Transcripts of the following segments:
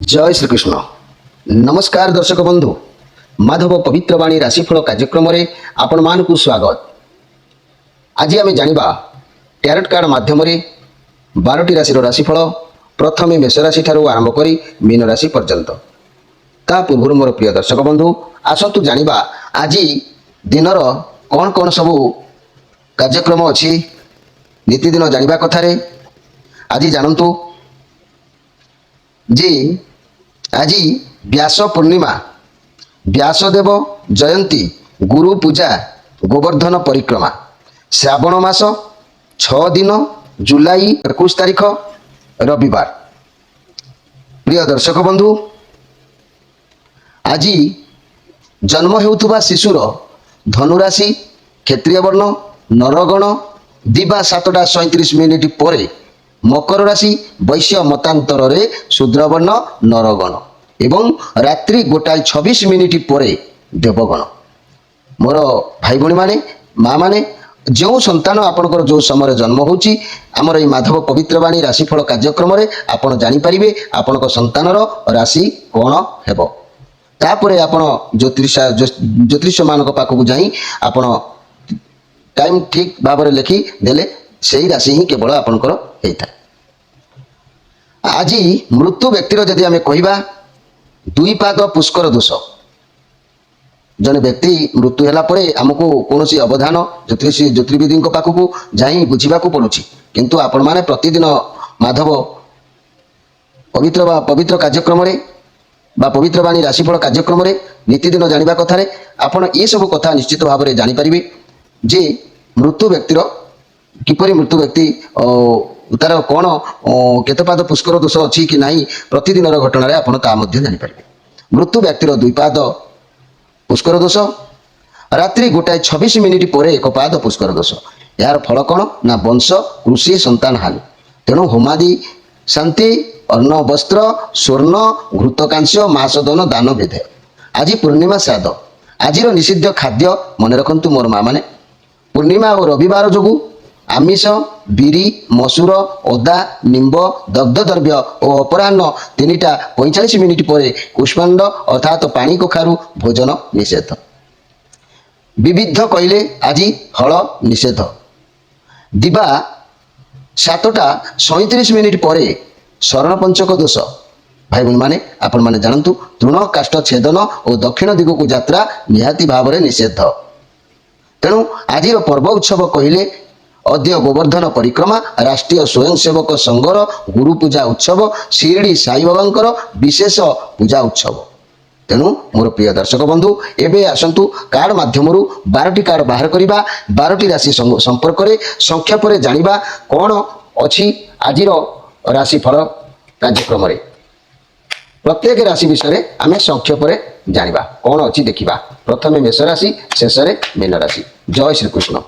जय श्रीकृष्ण। नमस्कार दर्शक बंधु, माधव पवित्रवाणी राशिफल कार्यक्रम में आपण मानकु स्वागत। आज आम जानिबा टैरोट कार्ड माध्यम 12टी राशि राशिफल, प्रथमे मेष राशि ठारू आरंभ करी मीन राशि पर्यंत। ता पूर्व मोर प्रिय दर्शक बंधु, आसतु जानिबा आज दिनर कौन कौन सबू कार्यक्रम अच्छी नीतिदिन जानिबा कथारे। आज जानतु जी आज व्यास पूर्णिमा, व्यासदेव जयंती, गुरु पूजा, गोवर्धन परिक्रमा, श्रावण मास 6 दिन, जुलाई 21 तारीख रविवार। प्रिय दर्शक बंधु, आज जन्म हेउथुबा शिशुर धनुराशि, क्षेत्रीय वर्ण नरगण दिवा 7:37 पर मकर राशि वैश्य मतांतर रे शूद्रवर्ण नरगण एवं रात्रि 1:26 पर देवगण। मोर भाई भणी माने माँ माने जो संतान आपणकर जो समय जन्म होची आमर ये माधव पवित्रवाणी राशिफल कार्यक्रम रे आपण जानि परिबे आपणक संतानर राशि कोन हेबो। तापरे आपण ज्योतिष मानक पाखकु जाई आपण टाइम ठीक भाबरे लिखि देले सेही राशि ही केवल आपणकर हेता। आज मृत्यु व्यक्तिर जदि आमे कहिबा 2 पाद पुष्कर दोष। जने व्यक्ति मृत्यु होला परे हमको कोनोसी अवधान ज्योतिर्विदीन पाखकु जाई बुझिबाकु पडुची, किंतु आपण माने प्रतिदिन माधव पवित्र कार्यक्रम रे बा पवित्रवाणी राशिफल कार्यक्रम रे नीतिदिन जानिबा कथारे आपण ये सब कथा निश्चित भाव में जानि परिबे जे मृत्यु व्यक्तिर किपरि मृत्यु व्यक्ति तार कौन केते पाद पुष्कर दोष अच्छी कि नहीं प्रतिदिन घटना आपण ता मध्य जानि परिबे। मृत्यु व्यक्तिर 2 पाद पुष्कर दोष, रात्रि 1:26 पर 1 पाद पुष्कर दोष। यार फल कौन ना वंश कृषि संतान हानि। तेणु होमादि शांति अन्न वस्त्र स्वर्ण घृतकांस्य मासदन दान विधेय। आज पूर्णिमा श्राद्ध, आज निषिद्ध खाद्य मन रखंतु मोर माँ माने। पूर्णिमा और रविवार जोगु आमिष बिरी मसूर अदा निम्ब दग्ध द्रव्य और अपराह्न 3:45 पर कुष्मांड अर्थात पानी कखारु भोजन निषेध। विविध कहले आज हल निषेध। दिवा 7:37 पर शरण पंचक दोष। भाई बहन माने आपण माने जानतु तृण काष्ठ छेदन और दक्षिण दिग को यात्रा निहाती भाव में निषेध। तेणु आज पर्व उत्सव कहले अद्य गोवर्धन परिक्रमा, राष्ट्रीय स्वयंसेवक संघर गुरु पूजा उत्सव, शिरडी साई बाबांकर विशेष पूजा उत्सव। तेणु मोर प्रिय दर्शक बंधु, एबे आसंतु कार्ड माध्यम 12टी कार्ड बाहर करिबा, 12टी राशि संपर्क में संक्षेप में जानिबा कौन अच्छी आज राशिफल कार्यक्रम रे। प्रत्येक राशि विषय आम संक्षेप में जानिबा कौन अच्छी देखिबा। प्रथमे मेष राशि, शेष में मीन राशि। जय श्रीकृष्ण।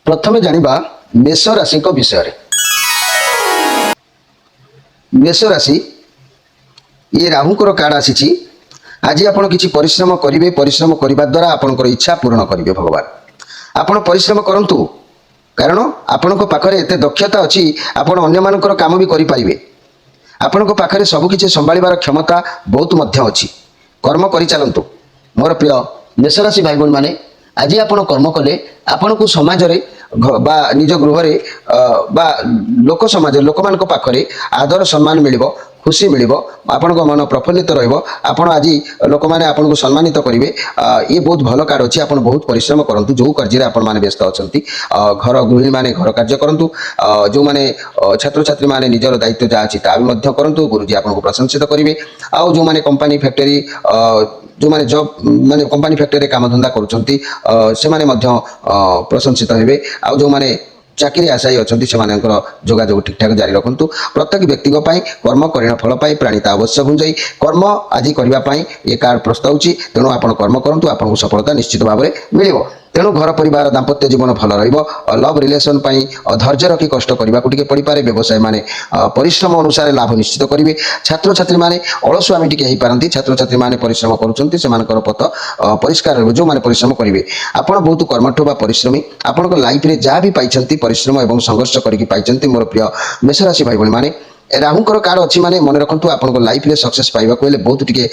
प्रथमे जानिबा मेष राशि विषय। मेष राशि ये राहुंकर कार्ड आसी। आज आपण किछि परिश्रम करिवे, परिश्रम करबा द्वारा आपनकर इच्छा पूर्ण करिवे भगवान। आपण परिश्रम करंतु, कारण आपनक पाखरे एते दक्षता अछि आपण अन्य मानकर काम भी करि परिवे। आपनक पाखरे सब किछि संभाळिबार क्षमता बहुत मध्य अछि। कर्म करि चलंतु मोर प्रिय मेष राशि भाई बहन माने। आज आपण कर्म कले आपण को समाज रे बा निज गृह रे बा लोक समाज लोक मानक पाखरे आदर सम्मान मिलिबो, खुशी मिलिबो, आपण को मन प्रफुल्लित रहइबो। आपण आज लोक माने आपण को सम्मानित करिवे। ये बहुत भलो कार्ड अछि। आपण बहुत परिश्रम करंतु, जो कार्य रे आपण माने व्यस्त अछंती। घर गृहिणी माने घर कार्य करंतु, जो माने छात्र छात्री माने निजर दायित्व जा अछि ता भी मध्य करंतु। गुरुजी आपण को प्रशंसित करिवे। आ जो माने कंपनी फैक्टरी जो माने जॉब माने कंपनी फैक्टरी काम धंदा करूछंती से माने मध्य प्रशंसित हेबे। आ जो माने चाकरी आशायी अच्छा से जोगाजोग ठीक ठाक जारी रखु। प्रत्येक व्यक्ति कर्म करिण फल पाई प्राणीता अवश्य भुंजाई कर्म आज करने ये कार्ड प्रस्ताव। तेणु आप कर्म करूँ, आपको सफलता निश्चित भाव में मिल। ତେଣୁ ଘର ପରିବାର ଦାମ୍ପତ୍ୟ ଜୀବନ ଭଲ ରହିବ। ଲଭ୍ ରିଲେସନ୍ ପାଇଁ ଧୈର୍ଯ୍ୟ ରଖି କଷ୍ଟ କରିବାକୁ ଟିକେ ପଡ଼ିପାରେ। ବ୍ୟବସାୟୀମାନେ ପରିଶ୍ରମ ଅନୁସାରେ ଲାଭ ନିଶ୍ଚିତ କରିବେ। ଛାତ୍ରଛାତ୍ରୀମାନେ ଅଳସୁଆମୀ ଟିକେ ହେଇପାରନ୍ତି। ଛାତ୍ରଛାତ୍ରୀମାନେ ପରିଶ୍ରମ କରୁଛନ୍ତି, ସେମାନଙ୍କର ପଥ ପରିଷ୍କାର ରହିବ। ଯେଉଁମାନେ ପରିଶ୍ରମ କରିବେ, ଆପଣ ବହୁତ କର୍ମଠ ବା ପରିଶ୍ରମୀ। ଆପଣଙ୍କ ଲାଇଫରେ ଯାହା ବି ପାଇଛନ୍ତି ପରିଶ୍ରମ ଏବଂ ସଂଘର୍ଷ କରିକି ପାଇଛନ୍ତି। ମୋର ପ୍ରିୟ ମେଷରାଶି ଭାଇ ଭଉଣୀମାନେ, ରାହୁଙ୍କର କାର୍ଡ ଅଛି ମାନେ ମନେ ରଖନ୍ତୁ ଆପଣଙ୍କ ଲାଇଫରେ ସକ୍ସେସ୍ ପାଇବାକୁ ହେଲେ ବହୁତ ଟିକେ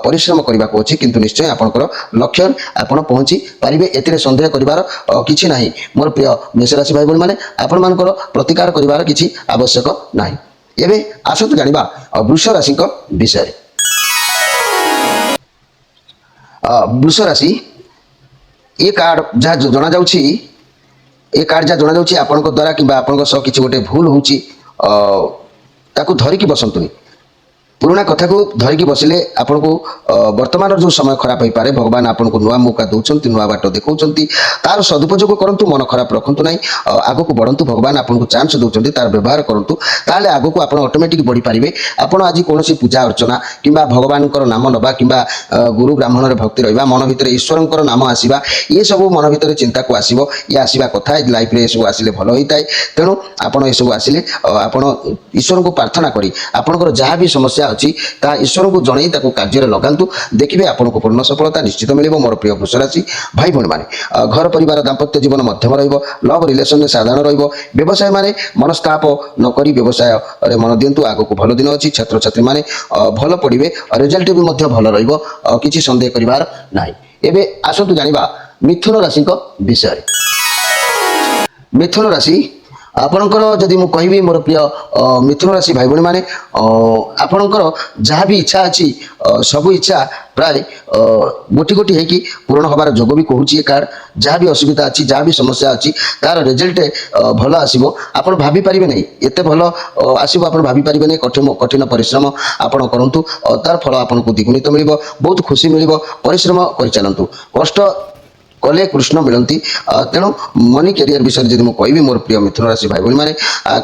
ପରିଶ୍ରମ କରିବାକୁ ଅଛି, କିନ୍ତୁ ନିଶ୍ଚୟ ଆପଣଙ୍କର ଲକ୍ଷ୍ୟ ଆପଣ ପହଞ୍ଚି ପାରିବେ, ଏଥିରେ ସନ୍ଦେହ କରିବାର କିଛି ନାହିଁ। ମୋର ପ୍ରିୟ ମେଷରାଶି ଭାଇ ଭଉଣୀମାନେ, ଆପଣମାନଙ୍କର ପ୍ରତିକାର କରିବାର କିଛି ଆବଶ୍ୟକ ନାହିଁ। ଏବେ ଆସନ୍ତୁ ଜାଣିବା ବୃଷ ରାଶିଙ୍କ ବିଷୟରେ। ବୃଷ ରାଶି, ଏ କାର୍ଡ ଯାହା ଜଣାଯାଉଛି, ଏ କାର୍ଡ ଯାହା ଜଣାଯାଉଛି ଆପଣଙ୍କ ଦ୍ୱାରା କିମ୍ବା ଆପଣଙ୍କ ସହ କିଛି ଗୋଟେ ଭୁଲ ହେଉଛି, ତାକୁ ଧରିକି ବସନ୍ତୁନି। ପୁରୁଣା କଥାକୁ ଧରିକି ବସିଲେ ଆପଣଙ୍କୁ ବର୍ତ୍ତମାନର ଯେଉଁ ସମୟ ଖରାପ ହୋଇପାରେ। ଭଗବାନ ଆପଣଙ୍କୁ ନୂଆ ମୌକା ଦେଉଛନ୍ତି, ନୂଆ ବାଟ ଦେଖାଉଛନ୍ତି, ତାର ସଦୁପଯୋଗ କରନ୍ତୁ। ମନ ଖରାପ ରଖନ୍ତୁ ନାହିଁ, ଆଗକୁ ବଢ଼ନ୍ତୁ। ଭଗବାନ ଆପଣଙ୍କୁ ଚାନ୍ସ ଦେଉଛନ୍ତି, ତାର ବ୍ୟବହାର କରନ୍ତୁ, ତାହେଲେ ଆଗକୁ ଆପଣ ଅଟୋମେଟିକ୍ ବଢ଼ିପାରିବେ। ଆପଣ ଆଜି କୌଣସି ପୂଜା ଅର୍ଚ୍ଚନା କିମ୍ବା ଭଗବାନଙ୍କର ନାମ ନେବା କିମ୍ବା ଗୁରୁ ବ୍ରାହ୍ମଣରେ ଭକ୍ତି ରହିବା, ମନ ଭିତରେ ଈଶ୍ୱରଙ୍କର ନାମ ଆସିବା, ଏସବୁ ମନ ଭିତରେ ଚିନ୍ତାକୁ ଆସିବ। ଇଏ ଆସିବା କଥା, ଲାଇଫରେ ଏସବୁ ଆସିଲେ ଭଲ ହୋଇଥାଏ। ତେଣୁ ଆପଣ ଏସବୁ ଆସିଲେ ଆପଣ ଈଶ୍ୱରଙ୍କୁ ପ୍ରାର୍ଥନା କରି ଆପଣଙ୍କର ଯାହା ବି ସମସ୍ୟା ଅଛି ତାହା ଈଶ୍ୱରଙ୍କୁ ଜଣାଇ ତାକୁ କାର୍ଯ୍ୟରେ ଲଗାନ୍ତୁ। ଦେଖିବେ ଆପଣଙ୍କୁ ପୂର୍ଣ୍ଣ ସଫଳତା ନିଶ୍ଚିତ ମିଳିବ। ମୋର ପ୍ରିୟ ବୃଷ ରାଶି ଭାଇ ଭଉଣୀମାନେ, ଘର ପରିବାର ଦାମ୍ପତ୍ୟ ଜୀବନ ମଧ୍ୟମ ରହିବ। ଲଭ୍ ରିଲେସନରେ ସାଧାରଣ ରହିବ। ବ୍ୟବସାୟୀମାନେ ମନସ୍ତାପ ନ କରି ବ୍ୟବସାୟରେ ମନ ଦିଅନ୍ତୁ, ଆଗକୁ ଭଲ ଦିନ ଅଛି। ଛାତ୍ରଛାତ୍ରୀମାନେ ଭଲ ପଢ଼ିବେ, ରେଜଲ୍ଟ ବି ମଧ୍ୟ ଭଲ ରହିବ, କିଛି ସନ୍ଦେହ କରିବାର ନାହିଁ। ଏବେ ଆସନ୍ତୁ ଜାଣିବା ମିଥୁନ ରାଶିଙ୍କ ବିଷୟରେ। ମିଥୁନ ରାଶି, ଆପଣଙ୍କର ଯଦି ମୁଁ କହିବି ମୋର ପ୍ରିୟ ମିଥୁନ ରାଶି ଭାଇ ଭଉଣୀମାନେ, ଆପଣଙ୍କର ଯାହା ବି ଇଚ୍ଛା ଅଛି ସବୁ ଇଚ୍ଛା ପ୍ରାୟ ଗୋଟି ଗୋଟି ହେଇକି ପୂରଣ ହେବାର ଯୋଗ ବି କହୁଛି ଏ କାର୍ଡ। ଯାହା ବି ଅସୁବିଧା ଅଛି, ଯାହା ବି ସମସ୍ୟା ଅଛି, ତାର ରେଜଲ୍ଟ ଭଲ ଆସିବ। ଆପଣ ଭାବିପାରିବେ ନାହିଁ ଏତେ ଭଲ ଆସିବ, ଆପଣ ଭାବିପାରିବେ ନାହିଁ। କଠିନ ପରିଶ୍ରମ ଆପଣ କରନ୍ତୁ, ତାର ଫଳ ଆପଣଙ୍କୁ ଦ୍ୱିଗୁଣିତ ମିଳିବ, ବହୁତ ଖୁସି ମିଳିବ। ପରିଶ୍ରମ କରିଚାଲନ୍ତୁ, କଷ୍ଟ କଲେ କୃଷ୍ଣ ମିଳନ୍ତି। ତେଣୁ ମନି କ୍ୟାରିୟର ବିଷୟରେ ଯଦି ମୁଁ କହିବି ମୋର ପ୍ରିୟ ମିଥୁନ ରାଶି ଭାଇ ଭଉଣୀମାନେ,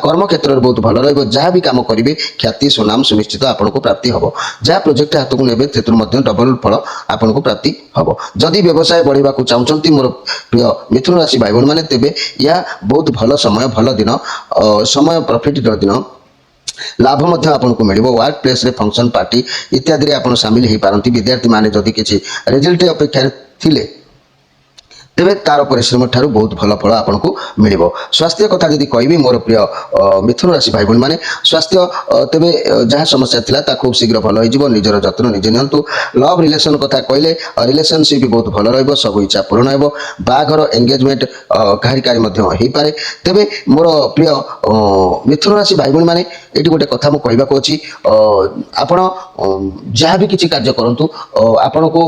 କର୍ମକ୍ଷେତ୍ରରେ ବହୁତ ଭଲ ରହିବ। ଯାହା ବି କାମ କରିବେ ଖ୍ୟାତି ସୁନାମ ସୁନିଶ୍ଚିତ ଆପଣଙ୍କୁ ପ୍ରାପ୍ତି ହେବ। ଯାହା ପ୍ରୋଜେକ୍ଟ ହାତକୁ ନେବେ ସେଥିରୁ ମଧ୍ୟ ଡବଲ ଫଳ ଆପଣଙ୍କୁ ପ୍ରାପ୍ତି ହେବ। ଯଦି ବ୍ୟବସାୟ ବଢ଼ିବାକୁ ଚାହୁଁଛନ୍ତି ମୋର ପ୍ରିୟ ମିଥୁନ ରାଶି ଭାଇ ଭଉଣୀମାନେ, ତେବେ ଏହା ବହୁତ ଭଲ ସମୟ, ଭଲ ଦିନ, ସମୟ ପ୍ରଫିଟର ଦିନ। ଲାଭ ମଧ୍ୟ ଆପଣଙ୍କୁ ମିଳିବ। ୱାର୍କ ପ୍ଲେସ୍ରେ ଫଙ୍କସନ୍ ପାର୍ଟି ଇତ୍ୟାଦିରେ ଆପଣ ସାମିଲ ହୋଇପାରନ୍ତି। ବିଦ୍ୟାର୍ଥୀମାନେ ଯଦି କିଛି ରେଜଲ୍ଟ ଅପେକ୍ଷାରେ ଥିଲେ ତେବେ ତାର ପରିଶ୍ରମ ଠାରୁ ବହୁତ ଭଲ ଫଳ ଆପଣଙ୍କୁ ମିଳିବ। ସ୍ୱାସ୍ଥ୍ୟ କଥା ଯଦି କହିବି ମୋର ପ୍ରିୟ ମିଥୁନ ରାଶି ଭାଇ ଭଉଣୀମାନେ, ସ୍ୱାସ୍ଥ୍ୟ ତେବେ ଯାହା ସମସ୍ୟା ଥିଲା ତାହା ଖୁବ୍ ଶୀଘ୍ର ଭଲ ହୋଇଯିବ। ନିଜର ଯତ୍ନ ନିଜେ ନିଅନ୍ତୁ। ଲଭ୍ ରିଲେସନ୍ କଥା କହିଲେ ରିଲେସନସିପ୍ ବହୁତ ଭଲ ରହିବ, ସବୁ ଇଚ୍ଛା ପୂରଣ ହେବ। ବାହାଘର ଏଙ୍ଗେଜମେଣ୍ଟ କାହାରି କାହାରି ମଧ୍ୟ ହୋଇପାରେ। ତେବେ ମୋର ପ୍ରିୟ ମିଥୁନ ରାଶି ଭାଇ ଭଉଣୀମାନେ, ଏଇଠି ଗୋଟେ କଥା ମୁଁ କହିବାକୁ ଅଛି, ଆପଣ ଯାହା ବି କିଛି କାର୍ଯ୍ୟ କରନ୍ତୁ ଆପଣଙ୍କୁ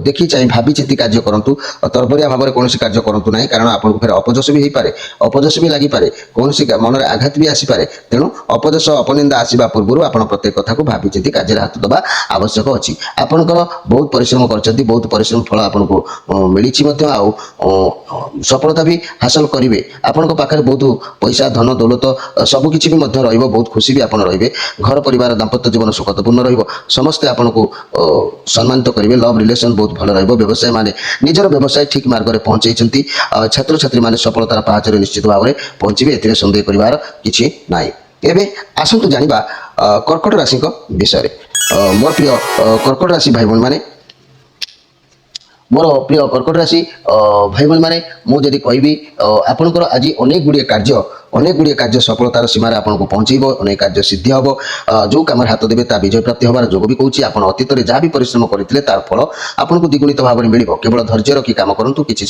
ଦେଖି ଚାହିଁ ଭାବି ଚିନ୍ତି କାର୍ଯ୍ୟ କରନ୍ତୁ। ତରବରିଆ ଭାବରେ କୌଣସି କାର୍ଯ୍ୟ କରନ୍ତୁ ନାହିଁ, କାରଣ ଆପଣଙ୍କୁ ଫେର ଅପଯଶ ବି ହୋଇପାରେ, ଅପଯଶ ବି ଲାଗିପାରେ, କୌଣସି ମନରେ ଆଘାତ ବି ଆସିପାରେ। ତେଣୁ ଅପଯଶ ଅପନିନ୍ଦା ଆସିବା ପୂର୍ବରୁ ଆପଣ ପ୍ରତ୍ୟେକ କଥାକୁ ଭାବି ଚିନ୍ତି କାର୍ଯ୍ୟରେ ହାତ ଦେବା ଆବଶ୍ୟକ ଅଛି। ଆପଣଙ୍କର ବହୁତ ପରିଶ୍ରମ କରିଛନ୍ତି, ବହୁତ ପରିଶ୍ରମ ଫଳ ଆପଣଙ୍କୁ ମିଳିଛି ମଧ୍ୟ, ଆଉ ସଫଳତା ବି ହାସଲ କରିବେ। ଆପଣଙ୍କ ପାଖରେ ବହୁତ ପଇସା ଧନ ଦୌଲତ ସବୁକିଛି ବି ମଧ୍ୟ ରହିବ, ବହୁତ ଖୁସି ବି ଆପଣ ରହିବେ। ଘର ପରିବାର ଦାମ୍ପତ୍ୟ ଜୀବନ ସୁଖତପୂର୍ଣ୍ଣ ରହିବ। ସମସ୍ତେ ଆପଣଙ୍କୁ ସମ୍ମାନିତ କରିବେ। ଲଭ୍ ରିଲେସନ୍ ବହୁତ ଭଲ ରହିବ। ବ୍ୟବସାୟୀମାନେ ନିଜର ବ୍ୟବସାୟ ଠିକ୍ ମାର୍ଗରେ ପହଞ୍ଚାଇଛନ୍ତି। ଛାତ୍ରଛାତ୍ରୀମାନେ ସଫଳତାର ପାହାଚରେ ନିଶ୍ଚିତ ଭାବରେ ପହଞ୍ଚିବେ, ଏଥିରେ ସନ୍ଦେହ କରିବାର କିଛି ନାହିଁ। ଏବେ ଆସନ୍ତୁ ଜାଣିବା କର୍କଟ ରାଶିଙ୍କ ବିଷୟରେ। ମୋର ପ୍ରିୟ କର୍କଟ ରାଶି ଭାଇ ଭଉଣୀମାନେ, ମୋର ପ୍ରିୟ କର୍କଟ ରାଶି ଭାଇ ଭଉଣୀମାନେ, ମୁଁ ଯଦି କହିବି ଆପଣଙ୍କର ଆଜି ଅନେକ ଗୁଡ଼ିଏ କାର୍ଯ୍ୟ ସଫଳତାର ସୀମାରେ ଆପଣଙ୍କୁ ପହଞ୍ଚାଇବ। ଅନେକ କାର୍ଯ୍ୟ ସିଦ୍ଧି ହେବ। ଯେଉଁ କାମରେ ହାତ ଦେବେ ତାହା ବିଜୟ ପ୍ରାପ୍ତି ହେବାର ଯୋଗ ବି କହୁଛି। ଆପଣ ଅତୀତରେ ଯାହା ବି ପରିଶ୍ରମ କରିଥିଲେ ତାର ଫଳ ଆପଣଙ୍କୁ ଦ୍ୱିଗୁଣିତ ଭାବରେ ମିଳିବ। କେବଳ ଧୈର୍ଯ୍ୟ ରଖି କାମ କରନ୍ତୁ। କିଛି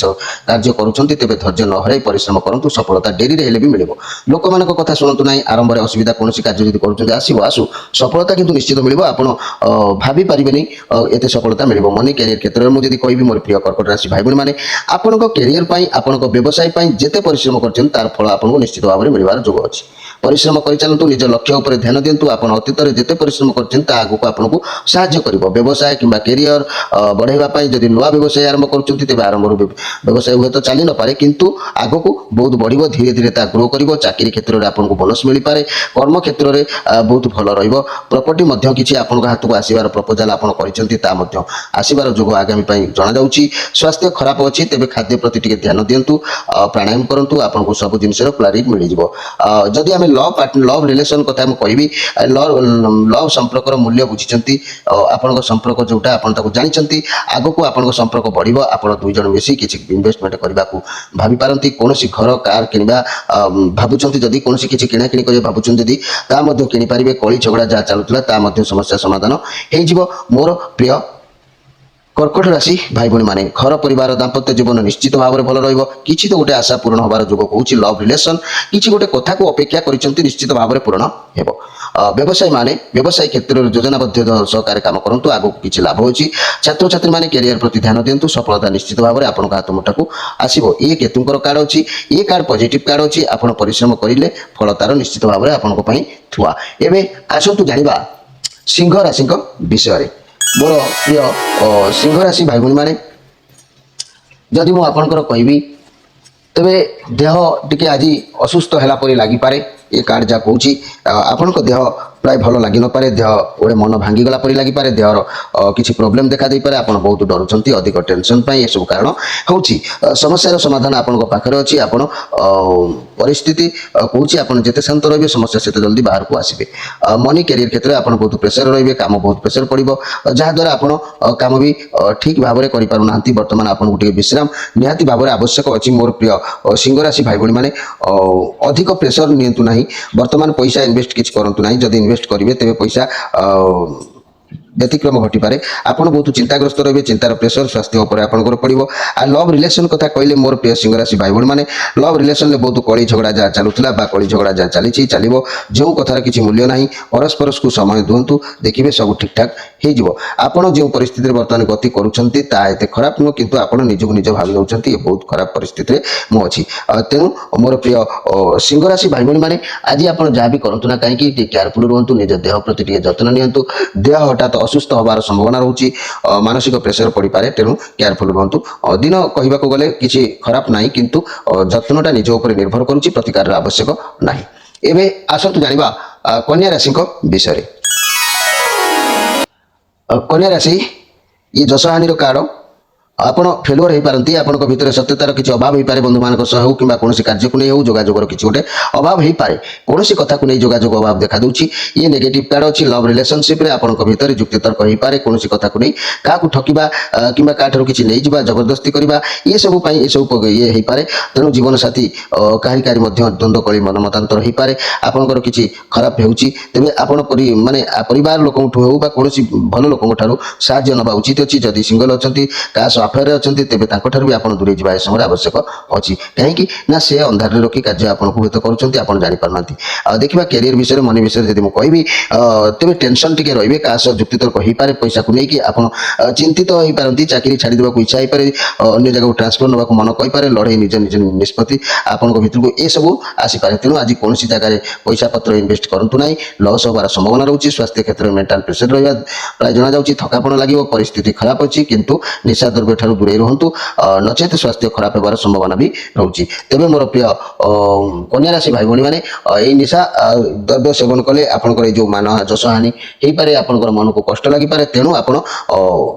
କାର୍ଯ୍ୟ କରୁଛନ୍ତି ତେବେ ଧୈର୍ଯ୍ୟ ନ ହରାଇ ପରିଶ୍ରମ କରନ୍ତୁ। ସଫଳତା ଡେରିରେ ହେଲେ ବି ମିଳିବ। ଲୋକମାନଙ୍କ କଥା ଶୁଣନ୍ତୁ ନାହିଁ। ଆରମ୍ଭରେ ଅସୁବିଧା, କୌଣସି କାର୍ଯ୍ୟ ଯଦି କରୁଛନ୍ତି ଆସୁ, ସଫଳତା କିନ୍ତୁ ନିଶ୍ଚିତ ମିଳିବ। ଆପଣ ଭାବି ପାରିବେନି ଏତେ ସଫଳତା ମିଳିବ। ମନି କ୍ୟାରିୟର କ୍ଷେତ୍ରରେ ମୁଁ ଯଦି କହିବି ମୋର ପ୍ରିୟ କର୍କଟ ରାଶି ଭାଇ ଭଉଣୀମାନେ, ଆପଣଙ୍କ କ୍ୟାରିୟର ପାଇଁ, ଆପଣଙ୍କ ବ୍ୟବସାୟ ପାଇଁ ଯେତେ ପରିଶ୍ରମ କରିଛନ୍ତି ତାର ଫଳ ଆପଣଙ୍କୁ ନିଶ୍ଚିତ ଭାବରେ ମିଳିବାର ଯୋଗ ଅଛି। ପରିଶ୍ରମ କରିଚାଲନ୍ତୁ, ନିଜ ଲକ୍ଷ୍ୟ ଉପରେ ଧ୍ୟାନ ଦିଅନ୍ତୁ। ଆପଣ ଅତୀତରେ ଯେତେ ପରିଶ୍ରମ କରିଛନ୍ତି ତାହା ଆଗକୁ ଆପଣଙ୍କୁ ସାହାଯ୍ୟ କରିବ। ବ୍ୟବସାୟ କିମ୍ବା କ୍ୟାରିୟର ବଢ଼ାଇବା ପାଇଁ ଯଦି ନୂଆ ବ୍ୟବସାୟ ଆରମ୍ଭ କରୁଛନ୍ତି ତେବେ ଆରମ୍ଭରୁ ବ୍ୟବସାୟ ହୁଏତ ଚାଲି ନପାରେ, କିନ୍ତୁ ଆଗକୁ ବହୁତ ବଢ଼ିବ, ଧୀରେ ଧୀରେ ତାହା ଗ୍ରୋ କରିବ। ଚାକିରି କ୍ଷେତ୍ରରେ ଆପଣଙ୍କୁ ବୋନସ୍ ମିଳିପାରେ, କର୍ମ କ୍ଷେତ୍ରରେ ବହୁତ ଭଲ ରହିବ। ପ୍ରପର୍ଟି ମଧ୍ୟ କିଛି ଆପଣଙ୍କ ହାତକୁ ଆସିବାର ପ୍ରପୋଜାଲ ଆପଣ କରିଛନ୍ତି, ତାହା ମଧ୍ୟ ଆସିବାର ଯୋଗ ଆଗାମୀ ପାଇଁ ଜଣାଯାଉଛି। ସ୍ୱାସ୍ଥ୍ୟ ଖରାପ ଅଛି, ତେବେ ଖାଦ୍ୟ ପ୍ରତି ଟିକେ ଧ୍ୟାନ ଦିଅନ୍ତୁ, ପ୍ରାଣାୟାମ କରନ୍ତୁ, ଆପଣଙ୍କୁ ସବୁ ଜିନିଷର କ୍ଲାରିଟି ମିଳିଯିବ। ଯଦି ଆମେ ଲଭ୍ ରିଲେସନ୍ କଥା ମୁଁ କହିବି, ଲଭ୍ ସମ୍ପର୍କର ମୂଲ୍ୟ ବୁଝିଛନ୍ତି, ଆପଣଙ୍କ ସମ୍ପର୍କ ଯେଉଁଟା ଆପଣ ତାକୁ ଜାଣିଛନ୍ତି, ଆଗକୁ ଆପଣଙ୍କ ସମ୍ପର୍କ ବଢ଼ିବ। ଆପଣ ଦୁଇ ଜଣ ମିଶି କିଛି ଇନଭେଷ୍ଟମେଣ୍ଟ କରିବାକୁ ଭାବିପାରନ୍ତି। କୌଣସି ଘର କାର କିଣିବା ଭାବୁଛନ୍ତି, ଯଦି କୌଣସି କିଛି କିଣାକିଣି କରିବା ଭାବୁଛନ୍ତି ଯଦି, ତାହା ମଧ୍ୟ କିଣିପାରିବେ। କଳି ଝଗଡ଼ା ଯାହା ଚାଲୁଥିଲା ତାହା ମଧ୍ୟ ସମସ୍ୟା ସମାଧାନ ହେଇଯିବ। ମୋର ପ୍ରିୟ কর্কট রাশি ভাই ভী মানে ঘর পরিবার দাম্পত্য জীবন নিশ্চিত ভাবে ভালো রহব। কিছু তো গোটে আশা পূরণ হবার যোগ কৌছি। লভ রিলেসন কিছু গোটে কথা অপেক্ষা করেছেন, নিশ্চিত ভাবে পূরণ ହେବ। ব্যবসায়ী মানে ব্যবসায়ী ক্ষেত্রে যোজনাবদ্ধ সহকারে কাম করতু, আগুক কিছু লাভ হচ্ছে। ছাত্রছাত্রী মানে ক্যারিয়ার প্রতি ধ্যান দিও, সফলতা নিশ্চিত ভাবে আপনার হাত মুঠাকু আসব। ইয়ে কেতুঙ্কর কার্ড অছি, ইয়ে কার্ড পজিটিভ কার্ড অছি। আপনার পরিশ্রম করলে ফল তার নিশ্চিত ভাবে আপনার থুয়া। এবে আসন্তু জানিবা সিংহ রাশিଙ୍କ বিষয়ে। ମୋର ପ୍ରିୟ ସିଂହ ରାଶି ଭାଇ ଭଉଣୀମାନେ, ଯଦି ମୁଁ ଆପଣଙ୍କର କହିବି ତେବେ ଦେହ ଟିକେ ଆଜି ଅସୁସ୍ଥ ହେଲା ପରି ଲାଗିପାରେ। ଏ କାର୍ଡ଼ ଯାହା କହୁଛି, ଆପଣଙ୍କ ଦେହ ପ୍ରାୟ ଭଲ ଲାଗିନପାରେ, ଦେହ ଗୋଟେ ମନ ଭାଙ୍ଗିଗଲା ପରି ଲାଗିପାରେ, ଦେହର କିଛି ପ୍ରୋବ୍ଲେମ୍ ଦେଖା ଦେଇପାରେ। ଆପଣ ବହୁତ ଡରୁଛନ୍ତି, ଅଧିକ ଟେନସନ୍ ପାଇଁ ଏସବୁ କାରଣ ହେଉଛି। ସମସ୍ୟାର ସମାଧାନ ଆପଣଙ୍କ ପାଖରେ ଅଛି। ଆପଣ ପରିସ୍ଥିତି କହୁଛି, ଆପଣ ଯେତେ ଶାନ୍ତ ରହିବେ ସମସ୍ୟା ସେତେ ଜଲ୍ଦି ବାହାରକୁ ଆସିବେ। ମନି କ୍ୟାରିୟର କ୍ଷେତ୍ରରେ ଆପଣ ବହୁତ ପ୍ରେସର ରହିବେ, କାମ ବହୁତ ପ୍ରେସର ପଡ଼ିବ, ଯାହାଦ୍ୱାରା ଆପଣ କାମ ବି ଠିକ୍ ଭାବରେ କରିପାରୁନାହାନ୍ତି। ବର୍ତ୍ତମାନ ଆପଣଙ୍କୁ ଟିକେ ବିଶ୍ରାମ ନିହାତି ଭାବରେ ଆବଶ୍ୟକ ଅଛି। ମୋର ପ୍ରିୟ ସିଂହ ରାଶି ଭାଇ ଭଉଣୀମାନେ, ଅଧିକ ପ୍ରେସର ନିଅନ୍ତୁ ନାହିଁ। ବର୍ତ୍ତମାନ ପଇସା ଇନଭେଷ୍ଟ କିଛି କରନ୍ତୁ ନାହିଁ। ଯଦି ଇନଭେଷ୍ଟ କରିବେ ତେବେ ପଇସା ব্যতিক্রম ঘটিপারে। আপনার বহুত চিন্তাগ্রস্ত রহবে, চিন্তার প্রেসর স্বাস্থ্য উপরে আপনার পড়ব। আর লভ রিলেসন কথা কহিলে মোর প্রিয় সিংহ রাশি ভাই বোন মানে, লভ রিলেসনে বহুত কলি ঝগড়া যা চালুলা বা কলি ঝগড়া যা চালিছি চালিব, যে কথার কিছু মূল্য না। পরস্পরকু সময় দিও, দেখবে সব ঠিকঠাক হয়ে যাব। আপনার যে পরিস্থিতি বর্তমান গতি করছেন তা এত খারাপ নুহ, কিন্তু আপনার নিজকে নিজ ভাবি নেছেন এ বহুত খারাপ পরিস্থিতি মু অছি। তেণু মোর প্রিয় সিংহ রাশি ভাই বোন মানে, আজ আপনার যা বি করতু না কাইকি টিকে কেয়ারফুল রুহতু, নিজ দেহ প্রতি টিকে যত্ন নিয়ন্তু। দেহ হঠাৎ অসুস্থ হবার সম্ভাবনা রয়েছে, মানসিক প্রেসর পড়িপারে, তেণু কেয়ারফুল রুহতু। দিন কহিবাকু গলে কিছু খারাপ নাই, কিন্তু যত্নটা নিজ উপরে নির্ভর করুଛି, প্রতিকারের আবশ্যক নাই। এবে আসন্তু জানিবা কন্যা রাশিଙ୍କ বিষয়ে। কন্যা রাশি ये যশহানির কার্ড। ଆପଣ ଫେଲୁଅର ହେଇପାରନ୍ତି, ଆପଣଙ୍କ ଭିତରେ ସତ୍ୟତାର କିଛି ଅଭାବ ହେଇପାରେ। ବନ୍ଧୁମାନଙ୍କ ସହ ହେଉ କିମ୍ବା କୌଣସି କାର୍ଯ୍ୟକୁ ନେଇ ହେଉ, ଯୋଗାଯୋଗର କିଛି ଗୋଟେ ଅଭାବ ହେଇପାରେ। କୌଣସି କଥାକୁ ନେଇ ଯୋଗାଯୋଗ ଅଭାବ ଦେଖାଦେଉଛି। ଇଏ ନେଗେଟିଭ୍ କାର୍ଡ଼ ଅଛି। ଲଭ୍ ରିଲେସନସିପ୍ରେ ଆପଣଙ୍କ ଭିତରେ ଯୁକ୍ତିତର୍କ ହେଇପାରେ, କୌଣସି କଥାକୁ ନେଇ କାହାକୁ ଠକିବା କିମ୍ବା କାହାଠାରୁ କିଛି ନେଇଯିବା, ଜବରଦସ୍ତି କରିବା, ଏସବୁ ପାଇଁ ଏସବୁ ଇଏ ହେଇପାରେ। ତେଣୁ ଜୀବନସାଥୀ କାହାରି କାହାରି ମଧ୍ୟ ଦ୍ୱନ୍ଦ୍ୱକଳି ମନମତାନ୍ତର ହେଇପାରେ। ଆପଣଙ୍କର କିଛି ଖରାପ ହେଉଛି, ତେବେ ଆପଣ ମାନେ ପରିବାର ଲୋକଙ୍କଠୁ ହେଉ ବା କୌଣସି ଭଲ ଲୋକଙ୍କ ଠାରୁ ସାହାଯ୍ୟ ନେବା ଉଚିତ ଅଛି। ଯଦି ସିଙ୍ଗଲ ଅଛନ୍ତି, କାହା ସହ ଆଫେୟାରରେ ଅଛନ୍ତି, ତେବେ ତାଙ୍କଠାରୁ ବି ଆପଣ ଦୂରେଇ ଯିବା ଏ ସମୟରେ ଆବଶ୍ୟକ ଅଛି। କାହିଁକି ନା ସେ ଅନ୍ଧାରରେ ରଖି କାର୍ଯ୍ୟ ଆପଣଙ୍କୁ ହୁଏତ କରୁଛନ୍ତି, ଆପଣ ଜାଣିପାରୁନାହାନ୍ତି। ଆଉ ଦେଖିବା କ୍ୟାରିୟର ବିଷୟରେ, ମନି ବିଷୟରେ ଯଦି ମୁଁ କହିବି, ତେବେ ଟେନସନ୍ ଟିକେ ରହିବେ। କାହା ସହ ଯୁକ୍ତିତର୍କ ହେଇପାରେ, ପଇସାକୁ ନେଇକି ଆପଣ ଚିନ୍ତିତ ହେଇପାରନ୍ତି। ଚାକିରି ଛାଡ଼ି ଦେବାକୁ ଇଚ୍ଛା ହେଇପାରେ, ଅନ୍ୟ ଜାଗାକୁ ଟ୍ରାନ୍ସଫର ନେବାକୁ ମନ କହିପାରେ, ଲଢ଼େଇ ନିଜ ନିଷ୍ପତ୍ତି ଆପଣଙ୍କ ଭିତରକୁ ଏସବୁ ଆସିପାରେ। ତେଣୁ ଆଜି କୌଣସି ଜାଗାରେ ପଇସା ପତ୍ର ଇନଭେଷ୍ଟ କରନ୍ତୁ ନାହିଁ, ଲସ୍ ହେବାର ସମ୍ଭାବନା ରହୁଛି। ସ୍ୱାସ୍ଥ୍ୟ କ୍ଷେତ୍ରରେ ମେଣ୍ଟାଲ ପ୍ରେସର ରହିବା ପ୍ରାୟ ଜଣାଯାଉଛି। ଥକାପଣ ଲାଗିବ, ପରିସ୍ଥିତି ଖରାପ ଅଛି, କିନ୍ତୁ ନିଶା ଦ୍ରବ୍ୟ ଠାରୁ ଦୂରେଇ ରୁହନ୍ତୁ, ନଚେତ ସ୍ୱାସ୍ଥ୍ୟ ଖରାପ ହେବାର ସମ୍ଭାବନା ବି ରହୁଛି। ତେବେ ମୋର ପ୍ରିୟ କନ୍ୟା ରାଶି ଭାଇ ଭଉଣୀ ମାନେ, ଏଇ ନିଶା ଦ୍ରବ୍ୟ ସେବନ କଲେ ଆପଣଙ୍କର ଏଇ ଯେଉଁ ଯଶହାନି ହେଇପାରେ, ଆପଣଙ୍କର ମନକୁ କଷ୍ଟ ଲାଗିପାରେ। ତେଣୁ ଆପଣ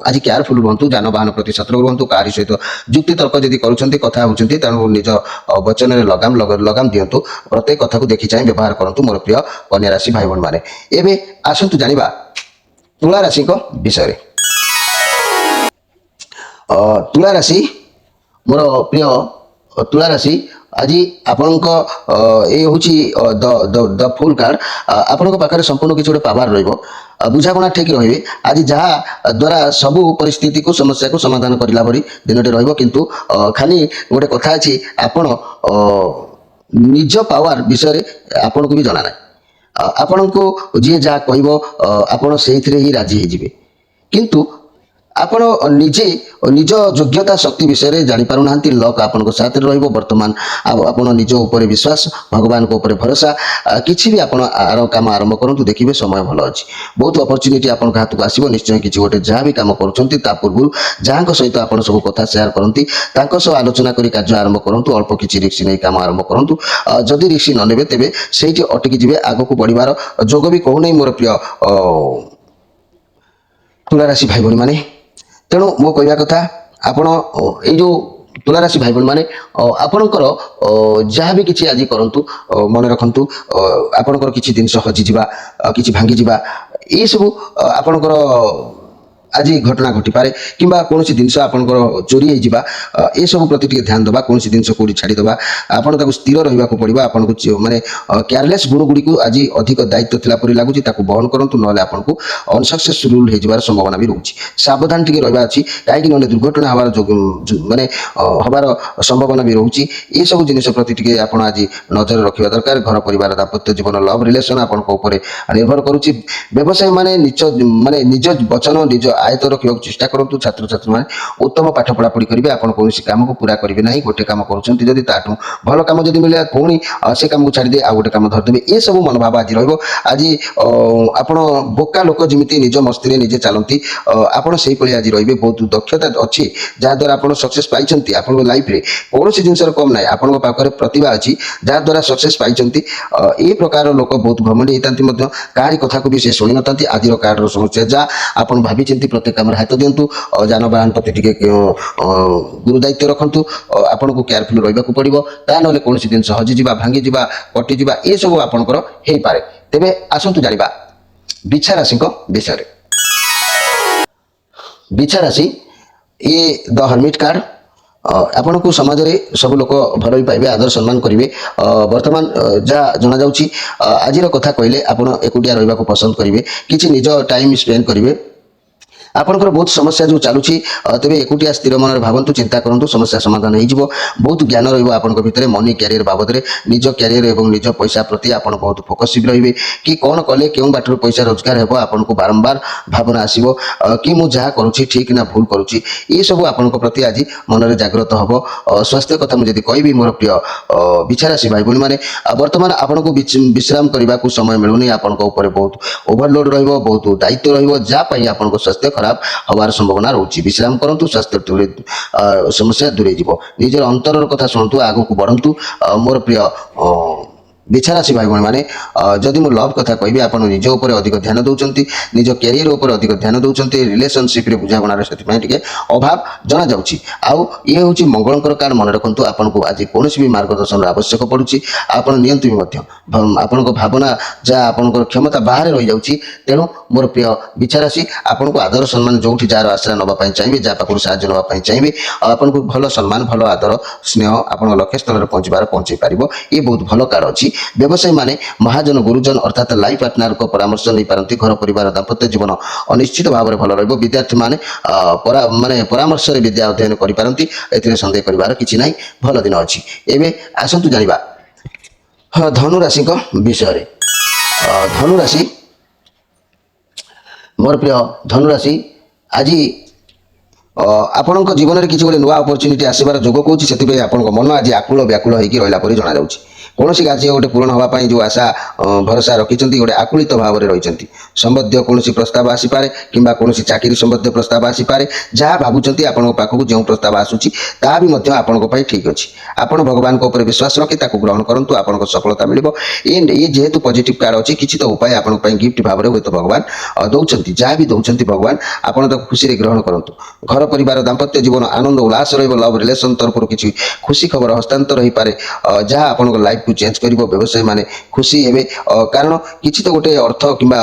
ଆଜି କେୟାରଫୁଲ ରୁହନ୍ତୁ, ଯାନବାହନ ପ୍ରତି ସତର୍କ ରୁହନ୍ତୁ। କାହାରି ସହିତ ଯୁକ୍ତିତର୍କ ଯଦି କରୁଛନ୍ତି, କଥା ହେଉଛନ୍ତି, ତେଣୁ ନିଜ ବଚନରେ ଲଗାମ ଦିଅନ୍ତୁ। ପ୍ରତ୍ୟେକ କଥାକୁ ଦେଖି ଚାହିଁ ବ୍ୟବହାର କରନ୍ତୁ। ମୋର ପ୍ରିୟ କନ୍ୟା ରାଶି ଭାଇ ଭଉଣୀ ମାନେ, ଏବେ ଆସନ୍ତୁ ଜାଣିବା ତୁଳା ରାଶିଙ୍କ ବିଷୟରେ। ତୁଳା ରାଶି, ମୋର ପ୍ରିୟ ତୁଳା ରାଶି, ଆଜି ଆପଣଙ୍କ ଏ ହେଉଛି ଦ ଫୁଲ୍ କାର୍ଡ଼। ଆପଣଙ୍କ ପାଖରେ ସମ୍ପୂର୍ଣ୍ଣ କିଛି ଗୋଟେ ପାୱାର ରହିବ, ବୁଝାମଣା ଠିକ୍ ରହିବେ। ଆଜି ଯାହା ଦ୍ୱାରା ସବୁ ପରିସ୍ଥିତିକୁ, ସମସ୍ୟାକୁ ସମାଧାନ କରିଲା ଭଳି ଦିନଟି ରହିବ। କିନ୍ତୁ ଖାଲି ଗୋଟେ କଥା ଅଛି, ଆପଣ ନିଜ ପାୱାର ବିଷୟରେ ଆପଣଙ୍କୁ ବି ଜଣା ନାହିଁ। ଆପଣଙ୍କୁ ଯିଏ ଯାହା କହିବ ଆପଣ ସେଇଥିରେ ହିଁ ରାଜି ହେଇଯିବେ। କିନ୍ତୁ ଆପଣ ନିଜେ ନିଜ ଯୋଗ୍ୟତା ଶକ୍ତି ବିଷୟରେ ଜାଣିପାରୁନାହାନ୍ତି। ଲକ୍ ଆପଣଙ୍କ ସାଥିରେ ରହିବ। ବର୍ତ୍ତମାନ ଆପଣ ନିଜ ଉପରେ ବିଶ୍ୱାସ, ଭଗବାନଙ୍କ ଉପରେ ଭରସା, କିଛି ବି ଆପଣ କାମ ଆରମ୍ଭ କରନ୍ତୁ, ଦେଖିବେ ସମୟ ଭଲ ଅଛି। ବହୁତ ଅପରଚ୍ୟୁନିଟି ଆପଣଙ୍କ ହାତକୁ ଆସିବ। ନିଶ୍ଚୟ କିଛି ଗୋଟେ ଯାହା ବି କାମ କରୁଛନ୍ତି ତା ପୂର୍ବରୁ ଯାହାଙ୍କ ସହିତ ଆପଣ ସବୁ କଥା ସେୟାର କରନ୍ତି ତାଙ୍କ ସହ ଆଲୋଚନା କରି କାର୍ଯ୍ୟ ଆରମ୍ଭ କରନ୍ତୁ। ଅଳ୍ପ କିଛି ରିସ୍କ ନେଇ କାମ ଆରମ୍ଭ କରନ୍ତୁ। ଯଦି ରିସ୍କ ନ ନେବେ ତେବେ ସେଇଠି ଅଟକି ଯିବେ। ଆଗକୁ ବଢ଼ିବାର ଯୋଗ ବି କହୁନାହିଁ ମୋର ପ୍ରିୟ ତୁଳାରାଶି ଭାଇ ଭଉଣୀମାନେ। ତେଣୁ ମୋ କହିବା କଥା ଆପଣ ଏଇ ଯେଉଁ ତୁଳାରାଶି ଭାଇ ଭଉଣୀମାନେ ଆପଣଙ୍କର ଯାହା ବି କିଛି ଆଜି କରନ୍ତୁ, ମନେ ରଖନ୍ତୁ ଆପଣଙ୍କର କିଛି ଜିନିଷ ହଜିଯିବା, କିଛି ଭାଙ୍ଗିଯିବା, ଏସବୁ ଆପଣଙ୍କର ଆଜି ଘଟଣା ଘଟିପାରେ କିମ୍ବା କୌଣସି ଜିନିଷ ଆପଣଙ୍କର ଚୋରି ହେଇଯିବା, ଏସବୁ ପ୍ରତି ଟିକେ ଧ୍ୟାନ ଦେବା। କୌଣସି ଜିନିଷ କେଉଁଠି ଛାଡ଼ିଦେବା, ଆପଣ ତାକୁ ସ୍ଥିର ରହିବାକୁ ପଡ଼ିବ। ଆପଣଙ୍କୁ ମାନେ କେୟାରଲେସ୍ ଗୁଣଗୁଡ଼ିକୁ ଆଜି ଅଧିକ ଦାୟିତ୍ୱ ଥିଲା ପରି ଲାଗୁଛି, ତାକୁ ବହନ କରନ୍ତୁ, ନହେଲେ ଆପଣଙ୍କୁ ଅନସକ୍ସେସଫୁଲ ହେଇଯିବାର ସମ୍ଭାବନା ବି ରହୁଛି। ସାବଧାନ ଟିକେ ରହିବା ଅଛି, କାହିଁକି ନହେଲେ ଦୁର୍ଘଟଣା ହେବାର ମାନେ ହେବାର ସମ୍ଭାବନା ବି ରହୁଛି। ଏସବୁ ଜିନିଷ ପ୍ରତି ଟିକେ ଆପଣ ଆଜି ନଜର ରଖିବା ଦରକାର। ଘର ପରିବାର, ଦାମ୍ପତ୍ୟ ଜୀବନ, ଲଭ୍ ରିଲେସନ୍ ଆପଣଙ୍କ ଉପରେ ନିର୍ଭର କରୁଛି। ବ୍ୟବସାୟୀ ମାନେ ନିଜ ବଚନ ନିଜ ଆୟତ ରଖିବାକୁ ଚେଷ୍ଟା କରନ୍ତୁ। ଛାତ୍ରଛାତ୍ରୀମାନେ ଉତ୍ତମ ପାଠ ପଢ଼ାପଢ଼ି କରିବେ। ଆପଣ କୌଣସି କାମକୁ ପୁରା କରିବେ ନାହିଁ। ଗୋଟେ କାମ କରୁଛନ୍ତି ଯଦି ତାଠୁ ଭଲ କାମ ଯଦି ମିଳିଲା ପୁଣି ସେ କାମକୁ ଛାଡ଼ିଦେଇ ଆଉ ଗୋଟେ କାମ ଧରିଦେବେ, ଏସବୁ ମନୋଭାବ ଆଜି ରହିବ। ଆଜି ଆପଣ ବୋକା ଲୋକ ଯେମିତି ନିଜ ମସ୍ତିରେ ନିଜେ ଚାଲନ୍ତି, ଆପଣ ସେଇଭଳି ଆଜି ରହିବେ। ବହୁତ ଦକ୍ଷତା ଅଛି ଯାହାଦ୍ୱାରା ଆପଣ ସକ୍ସେସ୍ ପାଇଛନ୍ତି ଆପଣଙ୍କ ଲାଇଫରେ। କୌଣସି ଜିନିଷର କମ୍ ନାହିଁ, ଆପଣଙ୍କ ପାଖରେ ପ୍ରତିଭା ଅଛି ଯାହାଦ୍ୱାରା ସକ୍ସେସ୍ ପାଇଛନ୍ତି। ଏ ପ୍ରକାର ଲୋକ ବହୁତ ଘମଣ୍ଡି ହେଇଥାନ୍ତି ମଧ୍ୟ, କାହାରି କଥାକୁ ବି ସେ ଶୁଣିନଥାନ୍ତି। ଆଜିର କାର୍ଡର ସମସ୍ୟା ଯାହା ଆପଣ ଭାବିଛନ୍ତି ପ୍ରତ୍ୟେକ କାମରେ ହାତ ଦିଅନ୍ତୁ। ଯାନବାହନ ପ୍ରତି ଟିକେ ଗୁରୁ ଦାୟିତ୍ୱ ରଖନ୍ତୁ। ଆପଣଙ୍କୁ କେୟାରଫୁଲ ରହିବାକୁ ପଡ଼ିବ, ତା ନହେଲେ କୌଣସି ଜିନିଷ ହଜିଯିବା, ଭାଙ୍ଗିଯିବା, କଟିଯିବା ଏସବୁ ଆପଣଙ୍କର ହେଇପାରେ। ତେବେ ଆସନ୍ତୁ ଜାଣିବା ବିଛା ରାଶିଙ୍କ ବିଷୟରେ। ବିଛା ରାଶି ଏ ଦ ହର୍ମିଟ୍ କାର୍ଡ। ଆପଣଙ୍କୁ ସମାଜରେ ସବୁ ଲୋକ ଭଲ ବି ପାଇବେ, ଆଦର ସମ୍ମାନ କରିବେ। ବର୍ତ୍ତମାନ ଯାହା ଜଣାଯାଉଛି ଆଜିର କଥା କହିଲେ ଆପଣ ଏକୁଟିଆ ରହିବାକୁ ପସନ୍ଦ କରିବେ, କିଛି ନିଜ ଟାଇମ୍ ସ୍ପେଣ୍ଡ କରିବେ। ଆପଣଙ୍କର ବହୁତ ସମସ୍ୟା ଯେଉଁ ଚାଲୁଛି, ତେବେ ଏକୁଟିଆ ସ୍ଥିର ମନରେ ଭାବନ୍ତୁ, ଚିନ୍ତା କରନ୍ତୁ, ସମସ୍ୟା ସମାଧାନ ହେଇଯିବ। ବହୁତ ଜ୍ଞାନ ରହିବ ଆପଣଙ୍କ ଭିତରେ ମନି କ୍ୟାରିୟର ବାବଦରେ। ନିଜ କ୍ୟାରିୟର ଏବଂ ନିଜ ପଇସା ପ୍ରତି ଆପଣ ବହୁତ ଫୋକସିଭ୍ ରହିବେ। କି କ'ଣ କଲେ କେଉଁ ବାଟରୁ ପଇସା ରୋଜଗାର ହେବ, ଆପଣଙ୍କୁ ବାରମ୍ବାର ଭାବନା ଆସିବ କି ମୁଁ ଯାହା କରୁଛି ଠିକ୍ ନା ଭୁଲ କରୁଛି, ଏସବୁ ଆପଣଙ୍କ ପ୍ରତି ଆଜି ମନରେ ଜାଗ୍ରତ ହେବ। ସ୍ୱାସ୍ଥ୍ୟ କଥା ମୁଁ ଯଦି କହିବି ମୋର ପ୍ରିୟ ବିଛା ରାଶି ଭାଇ ଭଉଣୀମାନେ, ବର୍ତ୍ତମାନ ଆପଣଙ୍କୁ ବିଶ୍ରାମ କରିବାକୁ ସମୟ ମିଳୁନି। ଆପଣଙ୍କ ଉପରେ ବହୁତ ଓଭରଲୋଡ୍ ରହିବ, ବହୁତ ଦାୟିତ୍ୱ ରହିବ, ଯାହା ପାଇଁ ଆପଣଙ୍କ ସ୍ୱାସ୍ଥ୍ୟ ଖରାପ ହେବାର ସମ୍ଭାବନା ରହୁଛି। ବିଶ୍ରାମ କରନ୍ତୁ, ସ୍ୱାସ୍ଥ୍ୟ ସମସ୍ୟା ଦୂରେଇ ଯିବ। ନିଜର ଅନ୍ତରର କଥା ଶୁଣନ୍ତୁ, ଆଗକୁ ବଢ଼ନ୍ତୁ। ମୋର ପ୍ରିୟ ବିଛା ରାଶି ଭାଇ ଭଉଣୀମାନେ, ଯଦି ମୁଁ ଲଭ୍ କଥା କହିବି, ଆପଣ ନିଜ ଉପରେ ଅଧିକ ଧ୍ୟାନ ଦେଉଛନ୍ତି, ନିଜ କ୍ୟାରିୟର ଉପରେ ଅଧିକ ଧ୍ୟାନ ଦେଉଛନ୍ତି। ରିଲେସନସିପ୍ରେ ବୁଝାମଣାରେ ସେଥିପାଇଁ ଟିକେ ଅଭାବ ଜଣାଯାଉଛି। ଆଉ ଇଏ ହେଉଛି ମଙ୍ଗଳଙ୍କର କାର୍ଡ। ମନେ ରଖନ୍ତୁ, ଆପଣଙ୍କୁ ଆଜି କୌଣସି ବି ମାର୍ଗଦର୍ଶନର ଆବଶ୍ୟକ ପଡ଼ୁଛି, ଆପଣ ନିଅନ୍ତୁ ବି ମଧ୍ୟ। ଆପଣଙ୍କ ଭାବନା ଯାହା ଆପଣଙ୍କର କ୍ଷମତା ବାହାରେ ରହିଯାଉଛି। ତେଣୁ ମୋର ପ୍ରିୟ ବିଛା ରାଶି, ଆପଣଙ୍କୁ ଆଦର ସମ୍ମାନ ଯେଉଁଠି ଯାହାର ଆଶ୍ରୟ ନେବା ପାଇଁ ଚାହିଁବେ, ଯାହା ପାଖରୁ ସାହାଯ୍ୟ ନେବା ପାଇଁ ଚାହିଁବେ, ଆପଣଙ୍କୁ ଭଲ ସମ୍ମାନ, ଭଲ ଆଦର, ସ୍ନେହ ଆପଣଙ୍କ ଲକ୍ଷ୍ୟସ୍ଥଳରେ ପହଞ୍ଚାଇ ପାରିବ। ଏ ବହୁତ ଭଲ କାର୍ଡ ଅଛି। ବ୍ୟବସାୟୀମାନେ ମହାଜନ, ଗୁରୁଜନ ଅର୍ଥାତ୍ ଲାଇଫ୍ ପାର୍ଟନରଙ୍କ ପରାମର୍ଶ ନେଇପାରନ୍ତି। ଘର ପରିବାର, ଦାମ୍ପତ୍ୟ ଜୀବନ ନିଶ୍ଚିତ ଭାବରେ ଭଲ ରହିବ। ବିଦ୍ୟାର୍ଥୀମାନେ ପରାମର୍ଶରେ ବିଦ୍ୟା ଅଧ୍ୟୟନ କରିପାରନ୍ତି, ଏଥିରେ ସନ୍ଦେହ କରିବାର କିଛି ନାହିଁ। ଭଲ ଦିନ ଅଛି। ଏବେ ଆସନ୍ତୁ ଜାଣିବା ଧନୁ ରାଶିଙ୍କ ବିଷୟରେ। ଧନୁ ରାଶି, ମୋର ପ୍ରିୟ ଧନୁ ରାଶି, ଆଜି ଆପଣଙ୍କ ଜୀବନରେ କିଛି ଗୋଟେ ନୂଆ ଅପରଚ୍ୟୁନିଟି ଆସିବାର ଯୋଗ କହୁଛି। ସେଥିପାଇଁ ଆପଣଙ୍କ ମନ ଆଜି ଆକୁଳ ବ୍ୟାକୁଳ ହେଇକି ରହିଲା ପରି ଜଣାଯାଉଛି। କୌଣସି କାର୍ଯ୍ୟ ଗୋଟେ ପୂରଣ ହେବା ପାଇଁ ଯେଉଁ ଆଶା ଭରସା ରଖିଛନ୍ତି, ଗୋଟେ ଆକୁଳିତ ଭାବରେ ରହିଛନ୍ତି। ସମ୍ବନ୍ଧୀୟ କୌଣସି ପ୍ରସ୍ତାବ ଆସିପାରେ କିମ୍ବା କୌଣସି ଚାକିରି ସମ୍ବନ୍ଧୀୟ ପ୍ରସ୍ତାବ ଆସିପାରେ। ଯାହା ଭାବୁଛନ୍ତି ଆପଣଙ୍କ ପାଖକୁ ଯେଉଁ ପ୍ରସ୍ତାବ ଆସୁଛି ତାହା ବି ମଧ୍ୟ ଆପଣଙ୍କ ପାଇଁ ଠିକ୍ ଅଛି। ଆପଣ ଭଗବାନଙ୍କ ଉପରେ ବିଶ୍ୱାସ ରଖି ତାକୁ ଗ୍ରହଣ କରନ୍ତୁ, ଆପଣଙ୍କ ସଫଳତା ମିଳିବ। ଇଏ ଯେହେତୁ ପଜିଟିଭ୍ କାର୍ଡ ଅଛି, କିଛି ତ ଉପାୟ ଆପଣଙ୍କ ପାଇଁ ଗିଫ୍ଟ ଭାବରେ ହୁଏତ ଭଗବାନ ଦେଉଛନ୍ତି। ଯାହା ବି ଦେଉଛନ୍ତି ଭଗବାନ, ଆପଣ ତାକୁ ଖୁସିରେ ଗ୍ରହଣ କରନ୍ତୁ। ଘର ପରିବାର, ଦାମ୍ପତ୍ୟ ଜୀବନ ଆନନ୍ଦ ଉଲ୍ଲାସ ରହିବ। ଲଭ୍ ରିଲେସନ୍ ତରଫରୁ କିଛି ଖୁସି ଖବର ହସ୍ତାନ୍ତର ହୋଇପାରେ, ଯାହା ଆପଣଙ୍କ ଲାଇଫକୁ ଚେଞ୍ଜ କରିବ। ବ୍ୟବସାୟୀମାନେ ଖୁସି ହେବେ, କାରଣ କିଛି ତ ଗୋଟେ ଅର୍ଥ କିମ୍ବା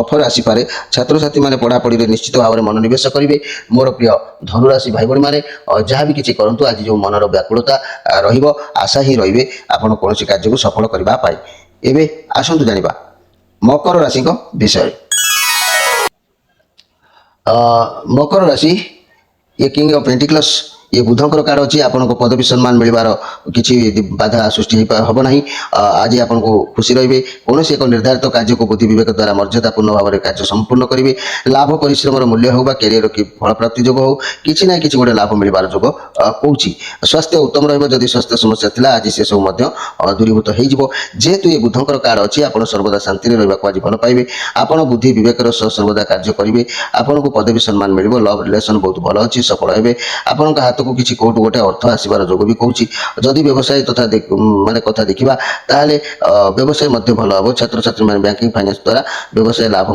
ଅଫର ଆସିପାରେ। ଛାତ୍ରଛାତ୍ରୀମାନେ ପଢ଼ାପଢ଼ିରେ ନିଶ୍ଚିତ ଭାବରେ ମନୋନିବେଶ କରିବେ। ମୋର ପ୍ରିୟ ଧନୁରାଶି ଭାଇ ଭଉଣୀମାନେ, ଯାହା ବି କିଛି କରନ୍ତୁ, ଆଜି ଯେଉଁ ମନର ବ୍ୟାକୁଳତା ରହିବ, ଆଶା ହିଁ ରହିବେ ଆପଣ କୌଣସି କାର୍ଯ୍ୟକୁ ସଫଳ କରିବା ପାଇଁ। ଏବେ ଆସନ୍ତୁ ଜାଣିବା ମକର ରାଶିଙ୍କ ବିଷୟରେ। ମକର ରାଶି, ये किंग ऑफ पेंटिकल्स, ये बुधंकर कार्ड अच्छी आपन को पदवी सम्मान मिलबार किसी बाधा सृष्टि हम ना आज आपन को खुशी रे कौन एक निर्धारित कार्य को बुद्धि विवेक द्वारा मर्यादापूर्ण भाव में कार्य संपूर्ण करेंगे लाभ परिश्रम मूल्य हो कैरियर की फल प्राप्ति जोग हो कि ना कि गोटे लाभ मिलबार जोग कौन स्वास्थ्य उत्तम रही स्वास्थ्य समस्या थी आज से सब दूरीभूत हो जेहेतु ये बुधंकर कार्ड अच्छी आप सर्वदा शांति रहा आज भल पाइबे आपड़ बुद्धि विवेक सर्वदा कार्य करेंगे आपन को पदवी सम्मान मिल लव रिलेसन बहुत भल अच्छी सफल हे आपण हाथ को किसी कोर्ट गोटे अर्थ आसबार जोग भी कौच जदि व्यवसाय तथा माने कथा देखा ताहले व्यवसाय भल हम छात्र छात्री मैंने बैंकिंग फाइनेंस द्वारा व्यवसाय लाभ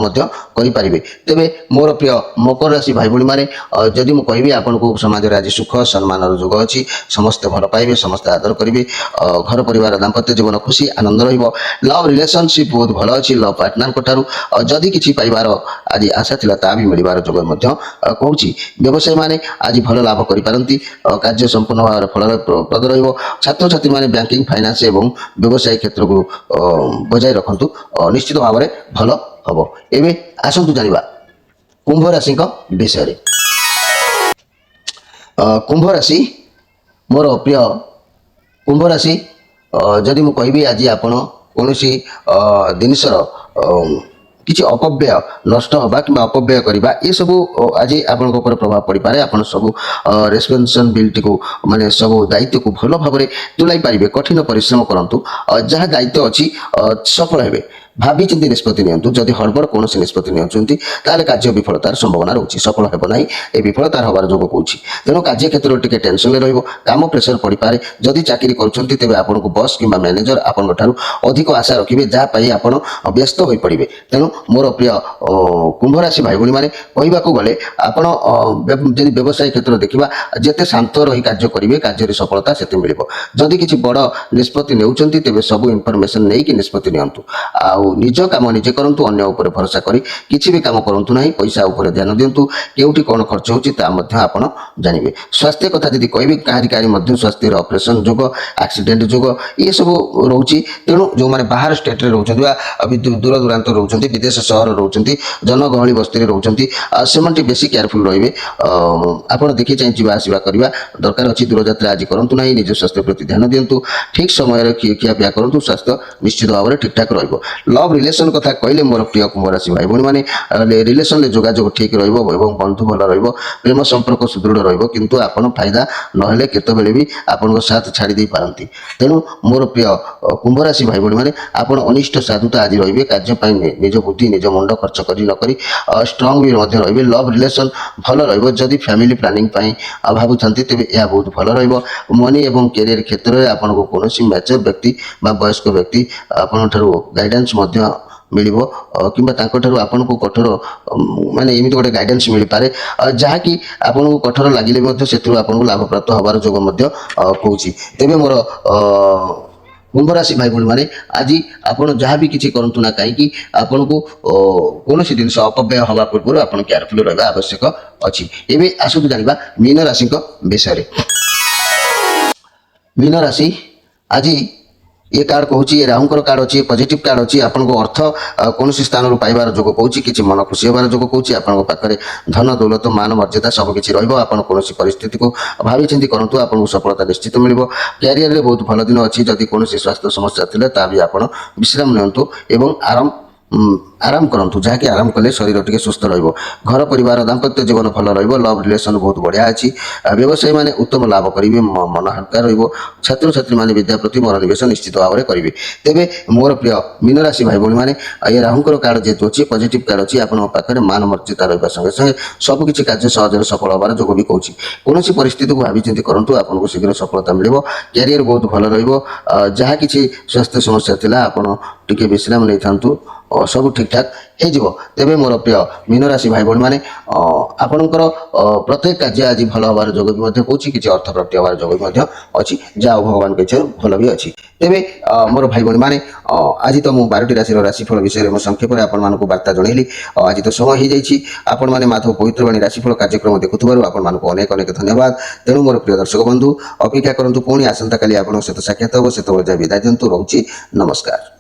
करें तेरे मोर प्रिय मकर राशि भाई भाई मैंने जदि मुझे कहबी आपन को समाज में आज सुख सम्मान जोग अच्छी समस्ते भल पाइबे समस्ते आदर करेंगे घर परिवार दाम्पत्य जीवन खुशी आनंद लव रिलेशनशिप बहुत भल अच्छी लव पार्टनर जदि किसी पाइबार आज आशा थिला ता भी मिलबार जोग कौच व्यवसाय माने आज भल लाभ करिपारंती कार्य संपूर्ण भाव फलप्रद रहिबो छात्र छात्री माने बैंकिंग फाइनेंस एवं व्यवसाय क्षेत्र को बजाय रखंतु निश्चित भाव में भल हबो एबे आसंतु जानिबा कुंभ राशि को विषय कुंभ राशि मोर प्रिय कुंभ राशि जदि मु कहबी आज आपण कोनोसी जिनसर किसी अपव्यय नष्ट हवा कि अपव्यय करवा ये सब आज आपण प्रभाव पड़ पारे आप सब रेस्पन्सिबिलिटी को माने सब दायित्व को भल भाव में तुलाई पारे कठिन परिश्रम करूँ जहाँ दायित्व अच्छी सफल हे भावी चिंती निष्पत्ति नियंतु जदि हड़बड़ कौन निष्पत्ति नियंती कार्य विफलतार संभावना रोचे सफल हो ना ये विफलतार हबार जोग कौच तेणु कार्य क्षेत्र टिके टेंशन काम प्रेसर पड़ पारे जदि चाकरी करुँच तेज आपन को बस कि मैनेजर आपन अधिक आशा रखिए जहाँपाई आप व्यस्त हो पड़े तेणु मोर प्रिय कुंभ राशि भाई भाई मैंने कहवाक गले आपड़ी व्यवसाय क्षेत्र देखा जिते शांत रही कार्य करेंगे कार्य सफलता से मिल जदि किसी बड़ निष्पत्ति नेउछंती तेबे सब इनफॉरमेशन नहीं कि निष्पत्ति नियंतु निज काम निजे करंतु अन्य ऊपर भरोसा करी किसी भी काम करंतु नहीं पैसा ऊपर ध्यान दिंतु केउटी कौन खर्च होची ता मध्य आपण जानिबे स्वास्थ्य कथा यदि कहबे कारी मध्य स्वास्थ्य ऑपरेशन जोग एक्सीडेंट जोग ये सब रोची तेणु जो माने बाहर स्टेट रे रोचंती अभी दूर दूरांत रोचंती विदेश सहर रोचंती जनगहली बस्ती रे रोचंती सेमंटी बेसी केयरफुल रहिबे आपण देखि चाहि जीवा आसीबा करबा दरकार अछि दूर यात्रा आज करंतु नहीं निज स्वास्थ्य प्रति ध्यान दिंतु ठीक समय रे खिया पिया करंतु स्वास्थ्य निश्चित भाव में ठीक ठाक रहइबो लव रिलेशन कथा कहले मोर प्रिय कुंभ राशि भाई भाई मैंने रिलेशन में जोगाजोग ठीक रहिबो बंधु भल रहिबो प्रेम संपर्क सुदृढ़ रहिबो किंतु आपण फायदा नहेले केतबेले भी आपण साथ छाड़ी दे पारंती तेणु मोर प्रिय कुंभ राशि भाई भाई मैंने आपण अनिष्ट साधुता आज रहिबे कार्य पाई निज बुद्धि निज मुंड खर्च करी न करी स्ट्रांग भी मध्य रहिबे लव रिलेशन भल रहिबो जदि फैमिली प्लानिंग पाई भाबुछंती तेबे या बहुत भल रहिबो मनी एवं कैरियर क्षेत्र में आपण को कोनोसी मैच्योर व्यक्ति बा वयस्क व्यक्ति आपण थारु गाइडेंस मध्य मिलिबो किंबा तांको ठारु आपन को कठोर माने एमिति गोटे गाइडेंस मिल पारे जहाँकि आपन को कठोर लागिले मध्य सेतु आपन को लाभ प्राप्त हबार जोग मध्य कहूची तेबे मोर कुंभ राशि भाई भाई मैंने आज आपन जहाँ भी किसी करंतु ना कहीं आपन को कौन सी जिन अपव्यय हवा पूर्व आप केयरफुल रहा आवश्यक अच्छी एवं आसतु जाना मीन राशि विषय मीन राशि आज ये कार्ड कहूँ ये राहुंकर कार्ड अच्छी पॉजिटिव कार्ड अच्छी आपन को अर्थ कौन स्थान पाइबार जोग कहूँ किसी मन खुशी होबार जोग कहूँ आपन पाखे धन दौलत मान मर्यादा सबकि रहा कौन परिस्थिति को भावी चिंती करूँ आपको सफलता निश्चित मिल कैरियर में बहुत भल दिन अच्छी जदि कौन स्वास्थ्य समस्या थी ता भी आप विश्राम नियंतु एवं आराम करंतु जहाँकि आराम कले शरीर टिके सुस्थ रहिबो घर परिवार दाम्पत्य जीवन भल रहिबो लव रिलेशन बहुत बढ़िया अच्छी व्यवसायी माने उत्तम लाभ करेंगे मन हल्का रहिबो छात्र छात्री माने विद्या प्रति मनोनिवेश निश्चित भाव में करेंगे तेबे मोर प्रिय मीन राशि भाई भाई मैंने ये राहुंकर कार्ड जेहेतु अच्छी पॉजिटिव कार्ड अच्छी आपन पाखे मान मर्यादा रहा संगे संगे सबकि कार्य सहज सफल हबार जोग भी कहूँ कौन परिस्थिति को भावी चिंती करूँ आपको शीघ्र सफलता मिल कैरियर बहुत भल रहा जहाँ किसी स्वास्थ्य समस्या थी आपड़ टिके विश्राम नहीं था सब ठीक ठाक हो तेबे मोर प्रिय मीन राशि भाई भाई मैंने आपणकर प्रत्येक कार्य आज भल हबार जोग भी कहूँ किसी अर्थ प्राप्ति हबार जोग भी अच्छी जहाँ भगवान के भल भी अच्छी तेबे मोर भाई भाई मैंने आज तो मुझे 12टी राशि राशिफल विषय में संक्षेप में आपण मानक वार्ता जनइली आज तो समय हो जाइए आपण मैंने माधव पवित्रवाणी राशिफल कार्यक्रम देखुवर आपण मानक अनेक अनेक धन्यवाद तेणु मोर प्रिय दर्शक बंधु अपेक्षा करूँ पुणी आसंता काली आपन सहित साक्षात हम से विदाय दिंतु रोची नमस्कार।